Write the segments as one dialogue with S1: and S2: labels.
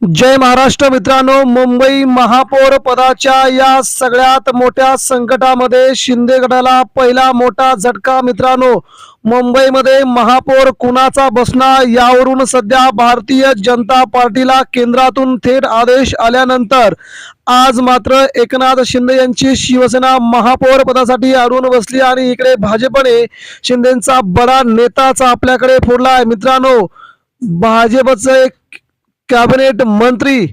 S1: जय महाराष्ट्र मित्रांनो, मुंबई महापौर पदाच्या या सगळ्यात मोठ्या संकटामध्ये शिंदे गटाला पहिला मोठा झटका मित्रांनो। मुंबईमध्ये महापौर कुणाचा बसणार यावरून सध्या भारतीय जनता पार्टीला केंद्रातून थेट आदेश आल्यानंतर आज मात्र एकनाथ शिंदे यांची शिवसेना महापौर पदासाठी अडून बसली आणि इकडे भाजपने शिंदेंचा बडा नेताचा आपल्याकडे फोडला आहे मित्रांनो। भाजपचे कॅबिनेट मंत्री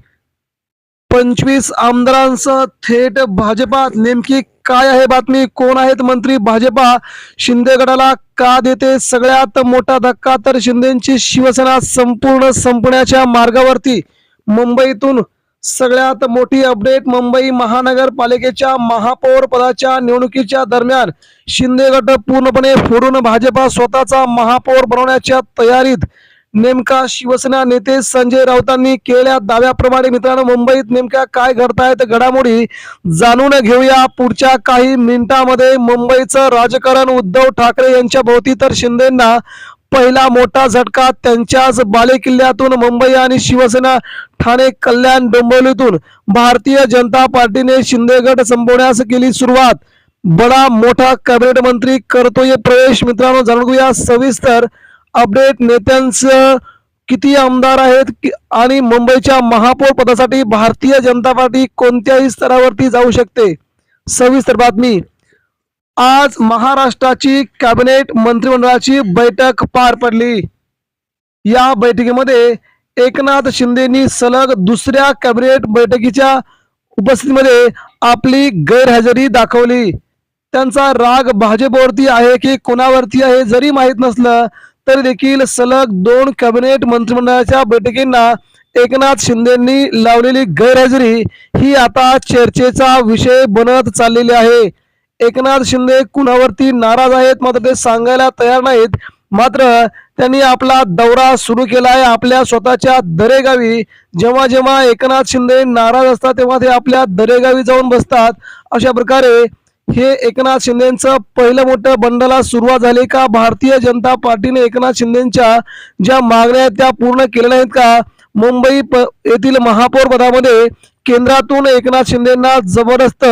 S1: 25 आमदारांसह थेट भाजपात, नेमकी काय आहे बातमी? कोण आहेत मंत्री? भाजपा शिंदे गटाला का देते सगळ्यात मोठा धक्का? तर शिंदेची शिवसेना संपूर्ण संपण्याच्या मार्गावरती। मुंबईतून सगळ्यात मोठी अपडेट, मुंबई महानगरपालिकेच्या महापौर पदाच्या निवडणुकीच्या दरम्यान शिंदे गट पूर्णपणे फोडून भाजपा स्वतःचा महापौर बनवण्याच्या तयारीत। नेमका शिवसेना नेते संजय राऊतांनी केलेल्या दाव्याप्रमाणे मित्रांनो मुंबईत नेमक्या काय घडतायत घडामोडी जाणून घेऊया पुढच्या काही मिनिटांमध्ये। मुंबईचं राजकारण उद्धव ठाकरे यांच्या भोवती, तर शिंदेंना पहिला मोठा झटका त्यांच्याच बालेकिल्ल्यातून। मुंबई आणि शिवसेना ठाणे कल्याण डोंबिवलीतून भारतीय जनता पार्टीने शिंदे गट संपवण्यास केली सुरुवात। बडा मोठा कॅबिनेट मंत्री करतोय प्रवेश मित्रांनो, जाणून घेऊया सविस्तर अपडेट। नेत्यांचं किती आमदार आहेत आणि मुंबईच्या महापौर पदासाठी भारतीय जनता पार्टी कोणत्याही स्तरावरती जाऊ शकते, सविस्तर बातमी। आज महाराष्ट्राची कॅबिनेट मंत्रिमंडळाची बैठक पार पडली। या बैठकीमध्ये एकनाथ शिंदेनी सलग दुसऱ्या कॅबिनेट बैठकीच्या उपस्थितीमध्ये आपली गैरहजेरी दाखवली। त्यांचा राग भाजपवरती आहे की कोणावरती आहे जरी माहीत नसलं तरी देखील सलग 2 कॅबिनेट मंत्रिमंडळाच्या बैठकींना एकनाथ शिंदेंनी लावलेली गैरहजेरी ही आता चर्चेचा विषय बनत चाललेली आहे। एकनाथ शिंदे कुणावरती नाराज आहेत मात्र ते सांगायला तयार नाहीत। मात्र त्यांनी आपला दौरा सुरू केला आहे आपल्या स्वतःच्या दरेगावी। जेव्हा जेव्हा एकनाथ शिंदे नाराज असतात तेव्हा ते आपल्या दरेगावी जाऊन बसतात। अशा प्रकारे हे एकनाथ शिंदेंचं पहिलं मोठं बंडला सुरुवात झाली का? भारतीय जनता पार्टीने एकनाथ शिंदेंच्या ज्या मागण्या आहेत त्या पूर्ण केल्या नाहीत का? मुंबई येथील महापौर पदामध्ये केंद्रातून एकनाथ शिंदेंना जबरदस्त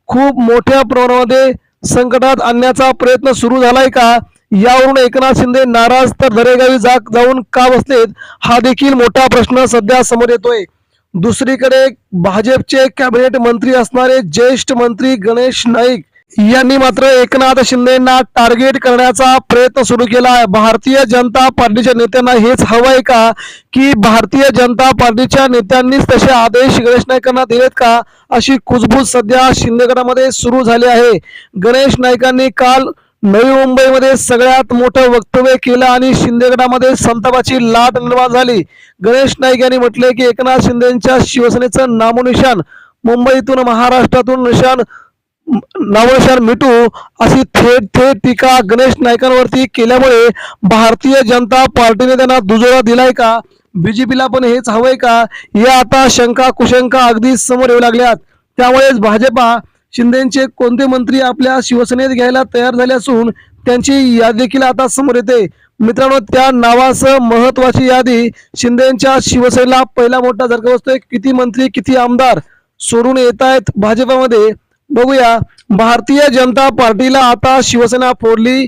S1: खूप मोठ्या प्रमाणामध्ये संकटात आणण्याचा प्रयत्न सुरू झालाय का? यावरून एकनाथ शिंदे नाराज तर दरेगावी जाऊन का बसलेत हा देखील मोठा प्रश्न सध्या समोर येतोय। दुसरीकडे भाजपचे कॅबिनेट मंत्री असणारे ज्येष्ठ मंत्री गणेश नाईक यांनी मात्र एकनाथ शिंदेंना टार्गेट करण्याचा प्रयत्न सुरू केला आहे। भारतीय जनता पार्टीच्या नेत्यांना हेच हवंय का की भारतीय जनता पार्टीच्या नेत्यांनीच तसे आदेश गणेश नाईकांना दिलेत का? अशी कुजबूज सध्या शिंदे गटामध्ये सुरू झाली आहे। गणेश नाईकांनी काल नवी मुंबईमध्ये सगळ्यात मोठं वक्तव्य केलं आणि शिंदे गटामध्ये संतापाची लाट निर्माण झाली। गणेश नाईक यांनी म्हटले की एकनाथ शिंदेंच्या शिवसेनेचं नामोनिशान मुंबईतून महाराष्ट्रातून नामोनिशान मिटू अशी थेट टीका गणेश नाईकांवरती केल्यामुळे भारतीय जनता पार्टीने त्यांना दुजोरा दिलाय का? बीजेपीला पण हेच हवंय का? या आता शंका कुशंका अगदी समोर येऊ लागल्यात। त्यामुळेच भाजपा शिंदेचे कोणते मंत्री आपल्या शिवसेनेत घ्यायला तयार झाले असून त्यांची यादी देखील आता समोर येते मित्रांनो। त्या नावासह महत्वाची यादी शिंदेच्या शिवसेनेला पहिला मोठा झटका बसतोय। किती मंत्री किती आमदार सोडून येत आहेत भाजपामध्ये बघूया। भारतीय जनता पार्टीला आता शिवसेना फोडली,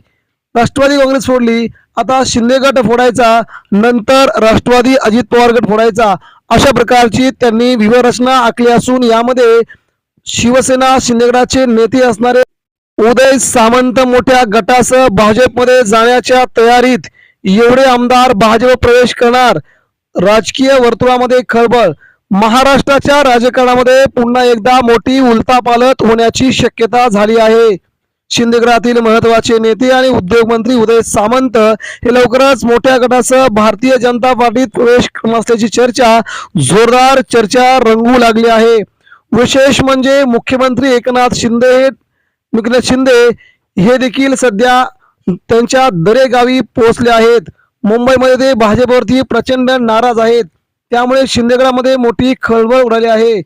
S1: राष्ट्रवादी काँग्रेस फोडली, आता शिंदे गट फोडायचा, नंतर राष्ट्रवादी अजित पवार गट फोडायचा, अशा प्रकारची त्यांनी व्यूहरचना आखली असून यामध्ये शिवसेना शिंदे गटाचे नेते असणारे उदय सामंत मोठ्या गटासह भाजपमध्ये जाण्याच्या तयारीत। एवढे आमदार भाजप प्रवेश करणार, राजकीय वर्तुळामध्ये खळबळ। महाराष्ट्राच्या राजकारणामध्ये पुन्हा एकदा मोठी उलथापालथ होण्याची शक्यता झाली आहे। शिंदे गटातील महत्वाचे नेते आणि उद्योग मंत्री उदय सामंत हे लवकरच मोठ्या गटासह भारतीय जनता पार्टीत प्रवेश करणार असल्याची जोरदार चर्चा रंगू लागली आहे। विशेष म्हणजे मुख्यमंत्री एकनाथ शिंदे हे देखील सध्या त्यांच्या दरेगावी पोहोचले आहेत। मुंबईमध्ये ते भाजपवरती प्रचंड नाराज आहेत, त्यामुळे शिंदे गटामध्ये मोठी खळबळ उडाली आहे।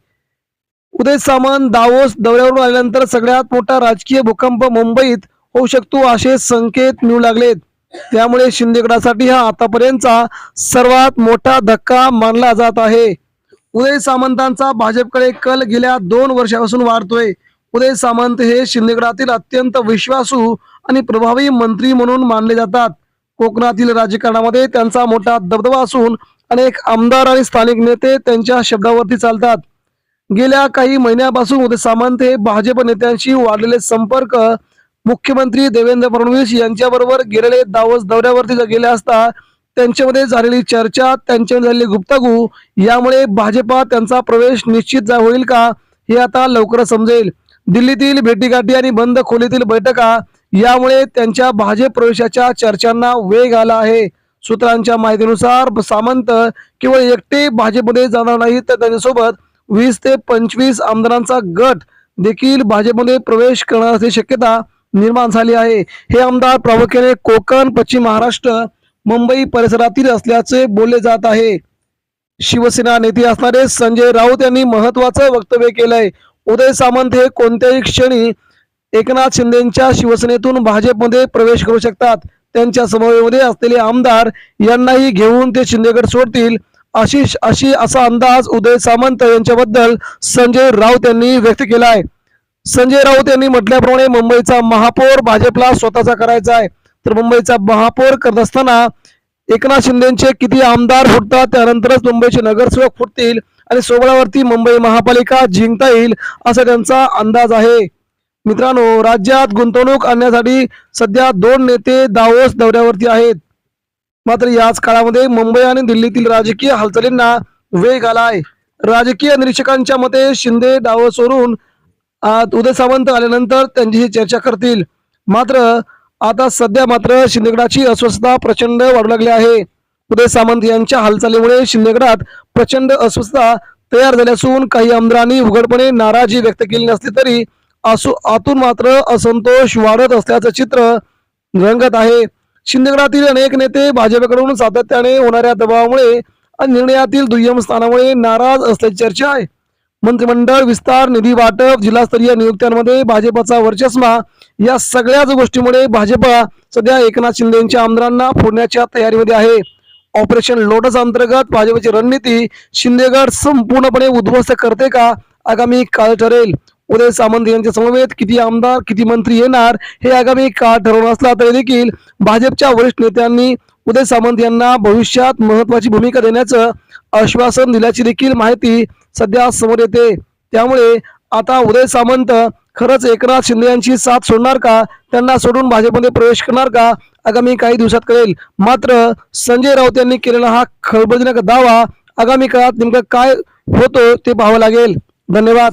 S1: उदय सामंत दावोस दौऱ्यावरून आल्यानंतर सगळ्यात मोठा राजकीय भूकंप मुंबईत होऊ शकतो असे संकेत मिळू लागलेत। त्यामुळे शिंदे गटासाठी हा आतापर्यंतचा सर्वात मोठा धक्का मानला जात आहे। उदय सामंतांचा भाजपकडे कल गेल्या 2 वर्षापासून वाढतोय. उदय सामंत हे शिंदेगडातील अत्यंत विश्वासू आणि प्रभावी मंत्री म्हणून मानले जातात. कोकणातील राजकारणामध्ये त्यांचा मोठा दबदबा असून अनेक आमदार आणि स्थानिक नेते त्यांच्या शब्दावरती चालतात. गेल्या काही महिन्यापासून उदय सामंत हे भाजप नेत्यांशी वाढलेले संपर्क, मुख्यमंत्री देवेंद्र फडणवीस यांच्याबरोबर गेलेले दावोस दौऱ्यावरती गेले असता त्यांच्यामध्ये झालेली चर्चा, त्यांच्यामध्ये झालेली गुप्तगू यामुळे भाजपात त्यांचा प्रवेश निश्चित होईल का हे आता लवकरच समजेल. दिल्लीतील भेटीगाठी आणि बंद खोलीतील बैठका यामुळे त्यांच्या भाजप प्रवेशाच्या चर्चांना वेग आला आहे. सूत्रांच्या माहितीनुसार सामंत केवळ एकटे भाजपमध्ये जाणार नाही, तर त्यांच्यासोबत 20 ते 25 आमदारांचा गट देखील भाजपमध्ये प्रवेश करणार असल्याची शक्यता निर्माण झाली आहे. हे आमदार प्रामुख्याने कोकण, पश्चिम महाराष्ट्र, मुंबई परिसरातील असल्याचे बोलले जात आहे. शिवसेना नेते असणारे संजय राऊत यांनी महत्वाचं वक्तव्य केलंय. उदय सामंत हे कोणत्याही क्षणी एकनाथ शिंदेच्या शिवसेनेतून भाजपमध्ये प्रवेश करू शकतात. त्यांच्या समवेमध्ये असलेले आमदार यांनाही घेऊन ते शिंदेगड सोडतील असा अंदाज उदय सामंत यांच्याबद्दल संजय राऊत यांनी व्यक्त केला आहे. संजय राऊत यांनी म्हटल्याप्रमाणे मुंबईचा महापौर भाजपला स्वतःचा करायचा आहे. तर मुंबईचा महापौर करत असताना एकनाथ शिंदेचे किती आमदार फुटतात, त्यानंतरच मुंबईचे नगरसेवक फुटतील आणि सोबळावरती मुंबई महापालिका जिंकता येईल असा त्यांचा अंदाज आहे. मित्रांनो, राज्यात गुंतवणूक आणण्यासाठी सध्या 2 नेते दावोस दौऱ्यावरती आहेत. मात्र याच काळामध्ये मुंबई आणि दिल्लीतील राजकीय हालचालींना वेग आला आहे. राजकीय निरीक्षकांच्या मते शिंदे दावोसवरून उदय सामंत आल्यानंतर त्यांच्याशी चर्चा करतील. मात्र आता सध्या मात्र शिंदेगडाची अस्वस्थता प्रचंड वाढू लागली आहे. उदय सामंत यांच्या हालचालीमुळे शिंदेगडात प्रचंड अस्वस्थता तयार झाली असून काही आमदारांनी उघडपणे नाराजी व्यक्त केली नसली तरी आतून मात्र असंतोष वाढत असल्याचं चित्र रंगत आहे. शिंदेगडातील अनेक नेते भाजपकडून सातत्याने होणाऱ्या दबावामुळे आणि निर्णयातील दुय्यम स्थानामुळे नाराज असल्याची चर्चा आहे. मंत्रिमंडळ विस्तार, निधी वाटप, जिल्हास्तरीय नियुक्त्यांमध्ये भाजपचा वर्चस्व या सगळ्याच गोष्टीमुळे भाजप सध्या एकनाथ शिंदेच्या आमदारांना फोडण्याच्या तयारीमध्ये आहे. ऑपरेशन लोटस अंतर्गत भाजपची रणनीती शिंदेगड संपूर्णपणे उद्ध्वस्त करते का, आगामी काळ ठरेल. उदय सामंत यांच्या समवेत किती आमदार, किती मंत्री येणार हे आगामी काळ ठरवून असला तरी देखील भाजपच्या वरिष्ठ नेत्यांनी उदय सामंत यांना भविष्यात महत्वाची भूमिका देण्याचं आश्वासन दिल्याची देखील माहिती सध्या समोर येते. त्यामुळे आता उदय सामंत खरंच एकनाथ शिंदे यांची साथ सोडणार का, त्यांना सोडून भाजपमध्ये प्रवेश करणार का, आगामी काही दिवसात कळेल. मात्र संजय राऊत यांनी केलेला हा खळबळजनक दावा आगामी काळात नेमकं काय होतो ते पाहावं लागेल. धन्यवाद.